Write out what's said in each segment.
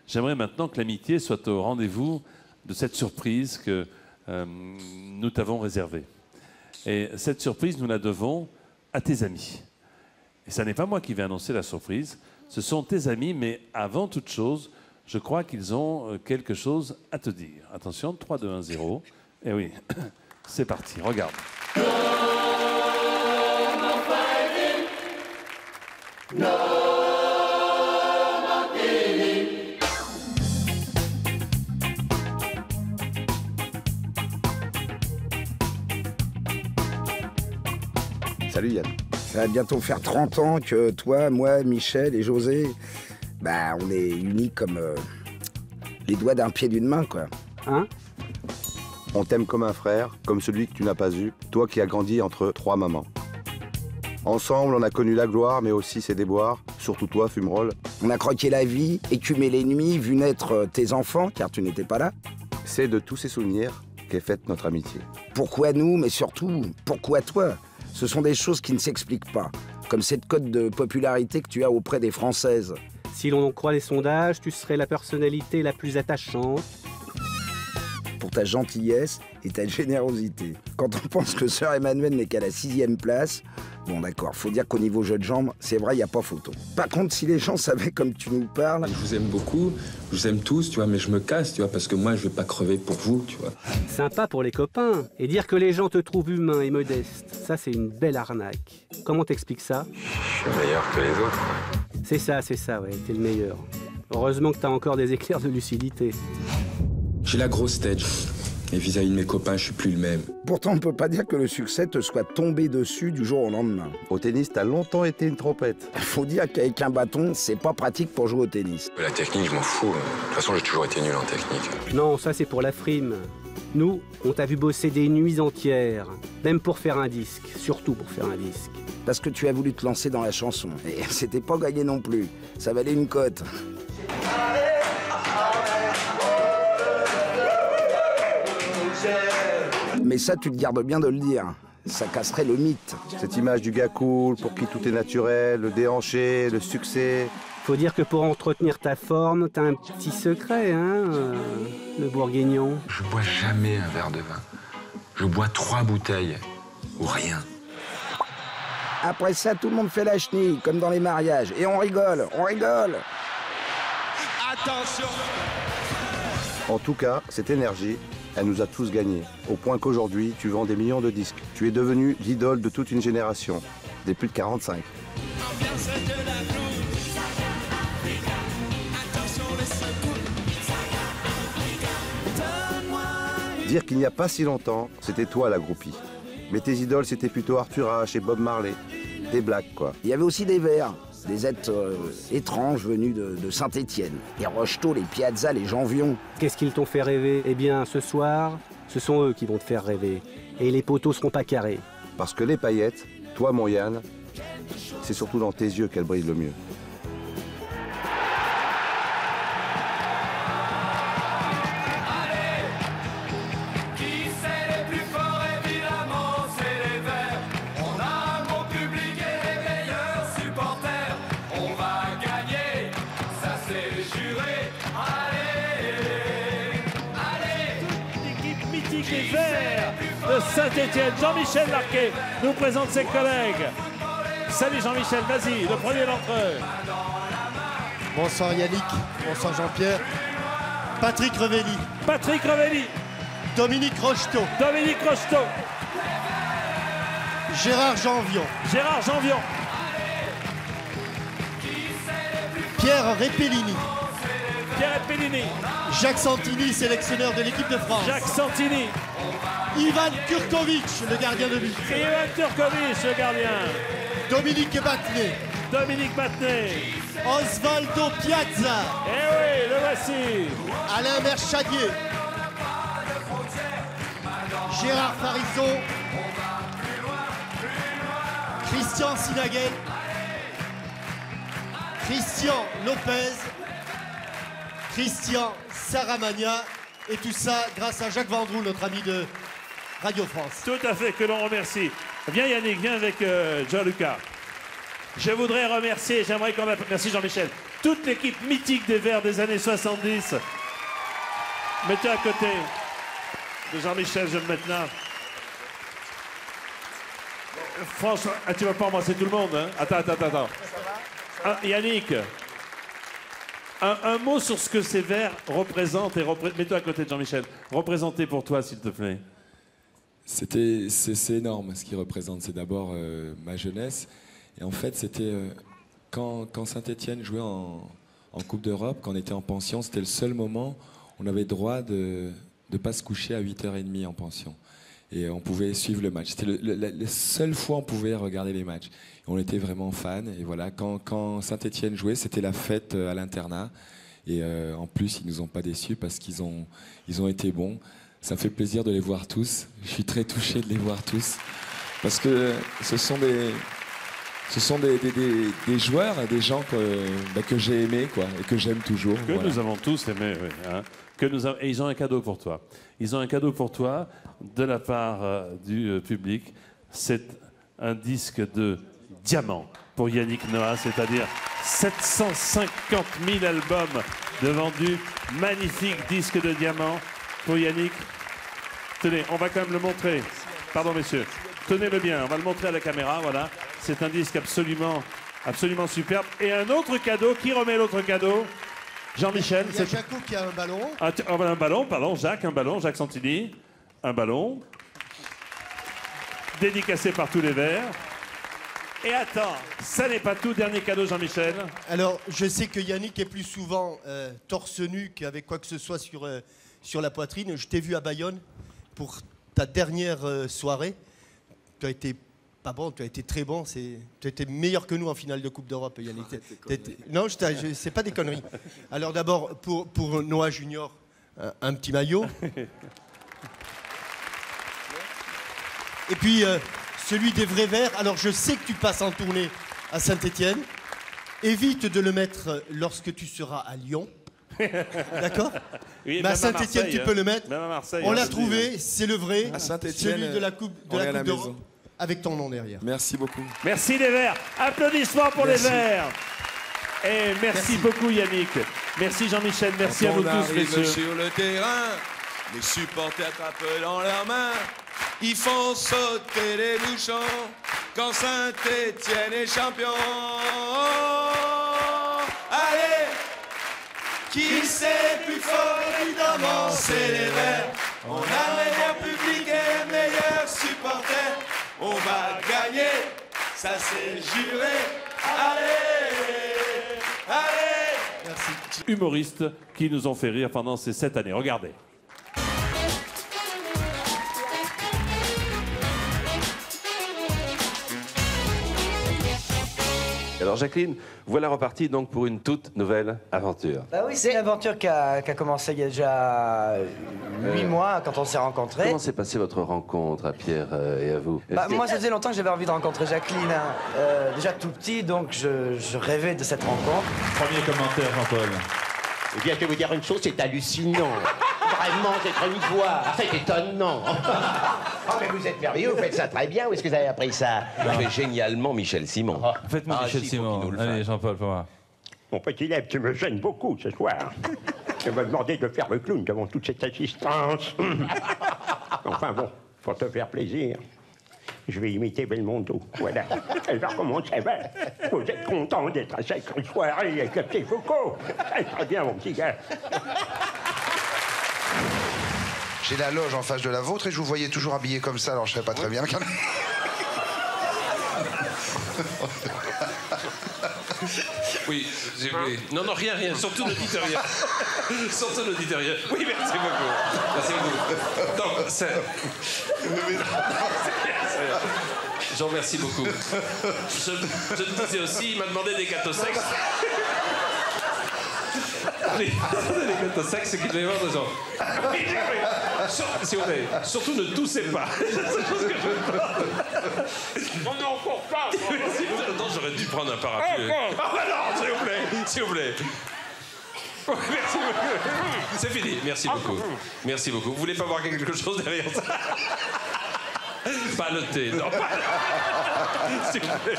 J'aimerais maintenant que l'amitié soit au rendez-vous de cette surprise que nous t'avons réservée. Et cette surprise, nous la devons à tes amis. Et ce n'est pas moi qui vais annoncer la surprise, ce sont tes amis, mais avant toute chose, je crois qu'ils ont quelque chose à te dire. Attention, 3, 2, 1, 0. Et oui, c'est parti, regarde. Salut Yann. Ça va bientôt faire 30 ans que toi, moi, Michel et José, bah on est unis comme les doigts d'un pied d'une main, quoi. Hein? On t'aime comme un frère, comme celui que tu n'as pas eu, toi qui as grandi entre 3 mamans. Ensemble, on a connu la gloire, mais aussi ses déboires, surtout toi, Fumerol. On a croqué la vie, écumé les nuits, vu naître tes enfants, car tu n'étais pas là. C'est de tous ces souvenirs qu'est faite notre amitié. Pourquoi nous, mais surtout, pourquoi toi? Ce sont des choses qui ne s'expliquent pas, comme cette cote de popularité que tu as auprès des Françaises. Si l'on en croit les sondages, tu serais la personnalité la plus attachante. Pour ta gentillesse et ta générosité. Quand on pense que Sœur Emmanuelle n'est qu'à la 6e place, bon d'accord, faut dire qu'au niveau jeu de jambes, c'est vrai, il n'y a pas photo. Par contre, si les gens savaient comme tu nous parles... Je vous aime beaucoup, je vous aime tous, tu vois, mais je me casse, tu vois, parce que moi, je vais pas crever pour vous, tu vois. Sympa pour les copains. Et dire que les gens te trouvent humain et modeste, ça c'est une belle arnaque. Comment t'expliques ça? Je suis meilleur que les autres. C'est ça, ouais, t'es le meilleur. Heureusement que t'as encore des éclairs de lucidité. J'ai la grosse tête. Et vis-à-vis de mes copains, je suis plus le même. Pourtant, on peut pas dire que le succès te soit tombé dessus du jour au lendemain. Au tennis, t'as longtemps été une trompette. Faut dire qu'avec un bâton, c'est pas pratique pour jouer au tennis. La technique, je m'en fous. De toute façon, j'ai toujours été nul en technique. Non, ça c'est pour la frime. Nous, on t'a vu bosser des nuits entières, même pour faire un disque, surtout pour faire un disque. Parce que tu as voulu te lancer dans la chanson. Et c'était pas gagné non plus. Ça valait une cote. Mais ça, tu te gardes bien de le dire. Ça casserait le mythe. Cette image du gars cool, pour qui tout est naturel, le déhanché, le succès. Faut dire que pour entretenir ta forme, t'as un petit secret, hein, le bourguignon. Je bois jamais un verre de vin. Je bois 3 bouteilles, ou rien. Après ça, tout le monde fait la chenille, comme dans les mariages. Et on rigole, on rigole. Attention! En tout cas, cette énergie, elle nous a tous gagnés. Au point qu'aujourd'hui, tu vends des millions de disques. Tu es devenu l'idole de toute une génération, des plus de 45. Dire qu'il n'y a pas si longtemps, c'était toi la groupie. Mais tes idoles, c'était plutôt Arthur H et Bob Marley. Des blagues, quoi. Il y avait aussi des vers, des êtres étranges venus de Saint-Étienne. Les Rocheteau, les Piazza, les Janvion. Qu'est-ce qu'ils t'ont fait rêver? Eh bien, ce soir, ce sont eux qui vont te faire rêver. Et les poteaux seront pas carrés. Parce que les paillettes, toi mon Yann, c'est surtout dans tes yeux qu'elles brillent le mieux. Les Verts de Saint-Étienne. Jean-Michel Larquet nous présente ses collègues. Salut Jean-Michel, vas-y, le premier d'entre eux. Bonsoir Yannick, bonsoir Jean-Pierre. Patrick Revelli. Patrick Revelli. Dominique Rocheteau. Dominique Rocheteau. Gérard Janvion. Gérard Janvion. Pierre Repellini. Pierre Repellini. Jacques Santini, sélectionneur de l'équipe de France. Jacques Santini. Ivan Kurkovic, le gardien de but. Ivan Kurkovic, le gardien. Dominique Battenet. Dominique Battenet. Osvaldo Piazza. Eh oui, le voici. Alain Merchadier. Gérard Farisson. Christian Sinaguel. Christian Lopez. Christian Saramagna, et tout ça grâce à Jacques Vendroux, notre ami de Radio France. Tout à fait, que l'on remercie. Viens Yannick, viens avec Jean-Lucas. Je voudrais remercier, j'aimerais qu'on merci Jean-Michel, toute l'équipe mythique des Verts des années 70. Mettez à côté de Jean-Michel, je vais me mettre là. Franchement, tu vas pas embrasser tout le monde, hein? Attends. Yannick, un mot sur ce que ces Verts représentent mets-toi à côté de Jean-Michel. Représentez pour toi, s'il te plaît. C'est énorme ce qu'ils représentent. C'est d'abord ma jeunesse. Et en fait, c'était quand Saint-Étienne jouait en Coupe d'Europe, quand on était en pension, c'était le seul moment où on avait le droit de ne pas se coucher à 8h30 en pension. Et on pouvait suivre le match. C'était la seule fois où on pouvait regarder les matchs. Et on était vraiment fans. Et voilà, quand Saint-Étienne jouait, c'était la fête à l'internat. Et en plus, ils ne nous ont pas déçus parce qu'ils ont été bons. Ça me fait plaisir de les voir tous. Je suis très touché de les voir tous. Parce que ce sont des joueurs, des gens que j'ai aimés quoi, et que j'aime toujours. Que nous avons tous aimés, oui. Hein. Et ils ont un cadeau pour toi. Ils ont un cadeau pour toi de la part du public. C'est un disque de diamant pour Yannick Noah, c'est-à-dire 750 000 albums de vendus. Magnifique disque de diamant pour Yannick. Tenez, on va quand même le montrer. Pardon, messieurs. Tenez-le bien, on va le montrer à la caméra, voilà. C'est un disque absolument superbe. Et un autre cadeau, qui remet l'autre cadeau? Jean-Michel. Il y a Jaco qui a un ballon. Un ballon, pardon, Jacques Santini. Un ballon. Dédicacé par tous les Verts. Et attends, ça n'est pas tout, dernier cadeau, Jean-Michel. Alors, je sais que Yannick est plus souvent torse nu qu'avec quoi que ce soit sur la poitrine. Je t'ai vu à Bayonne pour ta dernière soirée. Tu as été pas bon, tu as été très bon. Tu as été meilleur que nous en finale de Coupe d'Europe, Yannick. Non, c'est pas des conneries. Alors d'abord, pour Noah Junior, un petit maillot. Et puis, celui des vrais Verts. Alors, je sais que tu passes en tournée à Saint-Étienne. Évite de le mettre lorsque tu seras à Lyon. D'accord? Oui, mais à Saint-Étienne, tu peux le mettre. Même à Marseille, on l'a trouvé, c'est le vrai. À Saint-Étienne, celui de la Coupe d'Europe. Avec ton nom derrière. Merci beaucoup. Merci les Verts. Applaudissements pour les Verts. Et merci beaucoup Yannick. Merci Jean-Michel. Merci à vous tous, messieurs. Sur le terrain, les supporters attrapent dans leurs mains. Ils font sauter les bouchons quand Saint-Étienne est champion. Allez, qui c'est plus fort évidemment, c'est les Verts. On a le meilleur public et les meilleurs supporters. On va gagner, ça c'est juré. Allez, allez. Merci. Humoristes qui nous ont fait rire pendant ces 7 années. Regardez. Alors Jacqueline, voilà reparti donc pour une toute nouvelle aventure. Bah oui, c'est une aventure qui a commencé il y a déjà 8 mois quand on s'est rencontrés. Comment s'est passée votre rencontre à Pierre et à vous? Bah, moi, ça faisait longtemps que j'avais envie de rencontrer Jacqueline. Hein. Déjà tout petit, donc je rêvais de cette rencontre. Premier commentaire, Jean-Paul. Eh bien, je vais vous dire une chose, c'est hallucinant. Vraiment, c'est une voix. C'est étonnant. Oh, mais vous êtes merveilleux, vous faites ça très bien. Où est-ce que vous avez appris ça? Je fais génialement Michel Simon. Faites-moi Michel Simon. Allez, Jean-Paul, pour moi. Mon petit lèvre, tu me gênes beaucoup ce soir. Je me demandais de faire le clown devant toute cette assistance. Enfin bon, pour te faire plaisir, je vais imiter Belmondo. Voilà. Elle va commencer. Vous êtes content d'être à cette soirée avec le petit Foucault? Très bien, mon petit gars. J'ai la loge en face de la vôtre et je vous voyais toujours habillé comme ça, alors je savais pas très bien. Oui, non, rien, surtout ne dites rien. Surtout ne dites rien. Oui, merci beaucoup. Merci beaucoup. Donc, c'est... Je vous remercie beaucoup. Je te disais aussi, il m'a demandé des gâteaux sexes. Les gâteaux sexes, c'est qu'il devait y avoir des gens. S'il vous plaît, surtout ne toussez pas. C'est chose que je veux pas. On est encore pas. Non, j'aurais dû prendre un parapluie. Ah non, s'il vous plaît. Merci beaucoup. C'est fini, merci beaucoup. Merci beaucoup. Vous voulez pas voir quelque chose derrière ça? Pas le thé, non. S'il vous plaît.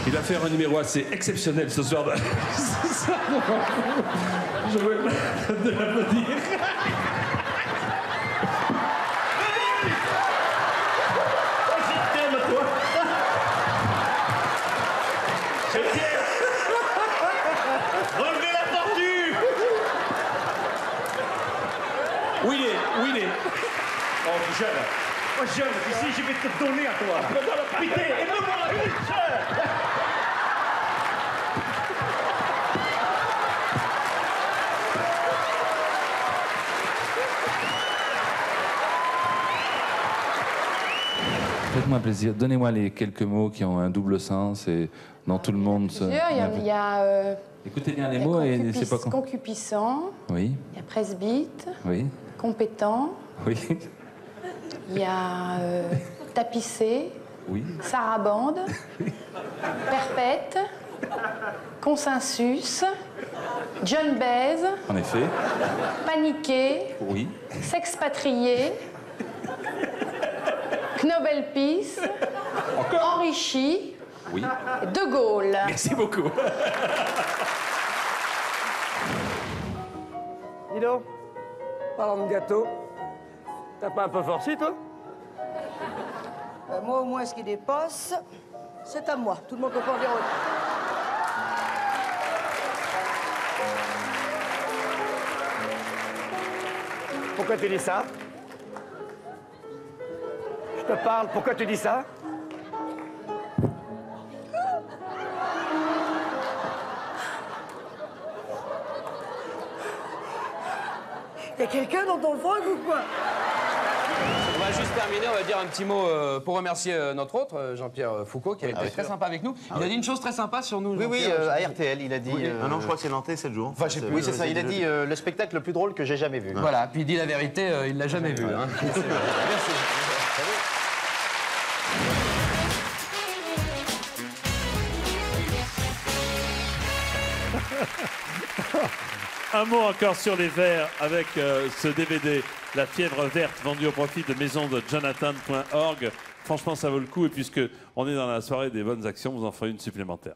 Il va faire un numéro assez exceptionnel ce soir. Je veux de l'applaudir. Relevez la tortue. Où il est? Où il est? Oh, jeune. Oh, jeune, ici, je vais te donner à toi. Putain, aide-moi, Faites-moi plaisir, donnez-moi les quelques mots qui ont un double sens et dans tout le monde. Il y a Écoutez bien les mots et c'est pas con. concupiscent, Oui, il y a presbyte, oui, compétent, oui, il y a tapissé, oui. sarabande, perpète, consensus, John Baise, En effet, paniqué, oui. s'expatrier, Knobel Peace, enrichi, Oui. De Gaulle. Merci beaucoup. Dis donc, parlant de gâteau, t'as pas un peu forcé, toi? Moi, au moins, ce qui dépasse, c'est à moi. Tout le monde peut pas en dire autre. Pourquoi tu dis ça? Je te parle, pourquoi tu dis ça? Y a quelqu'un dans ton froc ou quoi? On va juste terminer, on va dire un petit mot pour remercier notre hôte, Jean-Pierre Foucault, qui a été très sympa avec nous. Il a dit une chose très sympa sur nous. Oui, à RTL, il a dit... non, je crois que c'est Nantais 7 jours. Enfin, je sais plus. Oui, c'est ça, il a dit le spectacle le plus drôle que j'ai jamais vu. Voilà, puis il dit la vérité, il l'a jamais vu. Hein. Merci. Un mot encore sur les verres avec ce DVD, La fièvre verte, vendu au profit de maisondejonathan.org. Franchement, ça vaut le coup. Et puisque on est dans la soirée des bonnes actions, vous en ferez une supplémentaire.